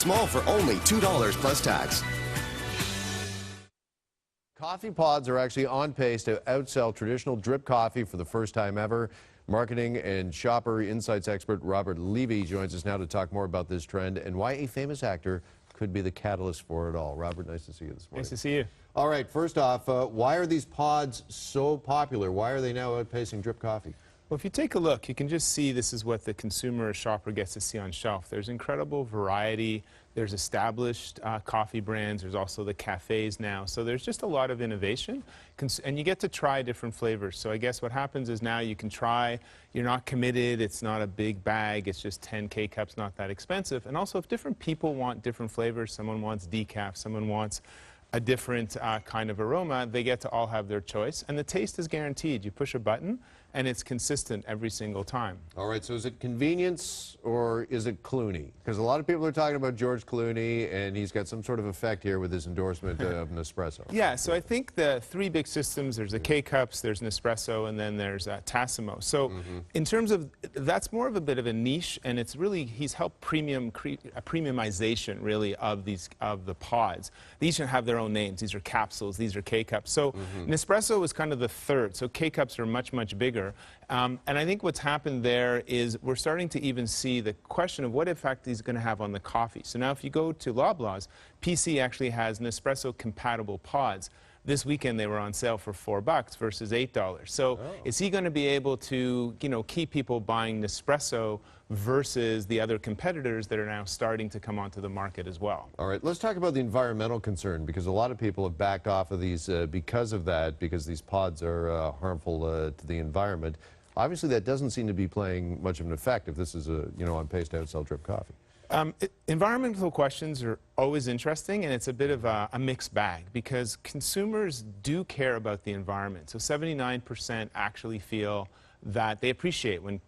Small for only $2 plus tax. Coffee pods are actually on pace to outsell traditional drip coffee for the first time ever. Marketing and shopper insights expert Robert Levy joins us now to talk more about this trend and why a famous actor could be the catalyst for it all. Robert, nice to see you this morning. Nice to see you. All right, first off, why are these pods so popular? Why are they now outpacing drip coffee? Well, if you take a look, you can just see this is what the consumer or shopper gets to see on shelf. There's incredible variety. There's established coffee brands. There's also the cafes now. So there's just a lot of innovation. And you get to try different flavors. So I guess what happens is now you can try. You're not committed. It's not a big bag. It's just 10 K-cups, not that expensive. And also, if different people want different flavors, someone wants decaf, someone wants a different kind of aroma, they get to all have their choice. And the taste is guaranteed. You push a button, and it's consistent every single time. All right, so is it convenience or is it Clooney? Because a lot of people are talking about George Clooney, and he's got some sort of effect here with his endorsement of Nespresso. Yeah, so I think the three big systems, there's the K-Cups, there's Nespresso, and then there's Tassimo. So in terms of, that's more of a bit of a niche, and it's really, he's helped premiumization, really, of the pods. These should have their own names. These are capsules, these are K-Cups. So Nespresso is kind of the third, so K-Cups are much, much bigger. And I think what's happened there is we're starting to even see the question of what effect he's going to have on the coffee. So now if you go to Loblaws, PC actually has Nespresso compatible pods. This weekend they were on sale for $4 versus $8. So is he going to be able to, keep people buying Nespresso versus the other competitors that are now starting to come onto the market as well? All right, let's talk about the environmental concern, because a lot of people have backed off of these because of that, because these pods are harmful to the environment. Obviously, that doesn't seem to be playing much of an effect if this is on pace to outsell drip coffee. Environmental questions are always interesting, and it's a bit of a mixed bag because consumers do care about the environment. So 79% actually feel that they appreciate when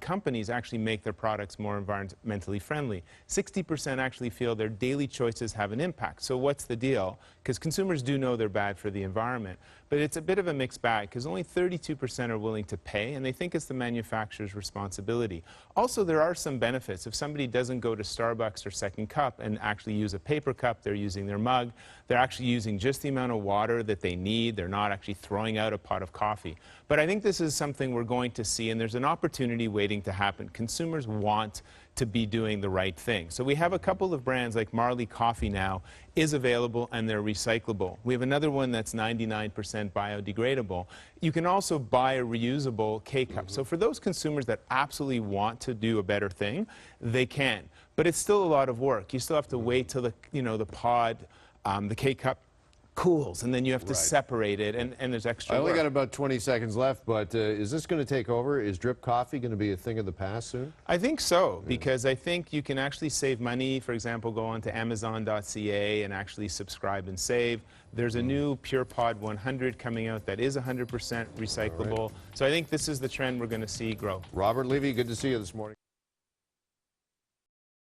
companies actually make their products more environmentally friendly. 60% actually feel their daily choices have an impact. So what's the deal? Because consumers do know they're bad for the environment. But it's a bit of a mixed bag because only 32% are willing to pay, and they think it's the manufacturer's responsibility. Also, there are some benefits. If somebody doesn't go to Starbucks or Second Cup and actually use a paper cup, they're using their mug, they're actually using just the amount of water that they need. They're not actually throwing out a pot of coffee. But I think this is something we're going to see, and there's an opportunity waiting to happen. Consumers want to be doing the right thing. So we have a couple of brands like Marley Coffee now is available, and they're recyclable. We have another one that's 99% biodegradable. You can also buy a reusable K-cup. So for those consumers that absolutely want to do a better thing, they can. But it's still a lot of work. You still have to wait till the pod, the K-cup cools, and then you have to separate it, and there's extra I only work. got about 20 seconds left, but is this going to take over? Is drip coffee going to be a thing of the past soon? I think so, because I think you can actually save money. For example, go on to Amazon.ca and actually subscribe and save. There's a new Pure Pod 100 coming out that is 100% recyclable. So I think this is the trend we're going to see grow. Robert Levy, good to see you this morning.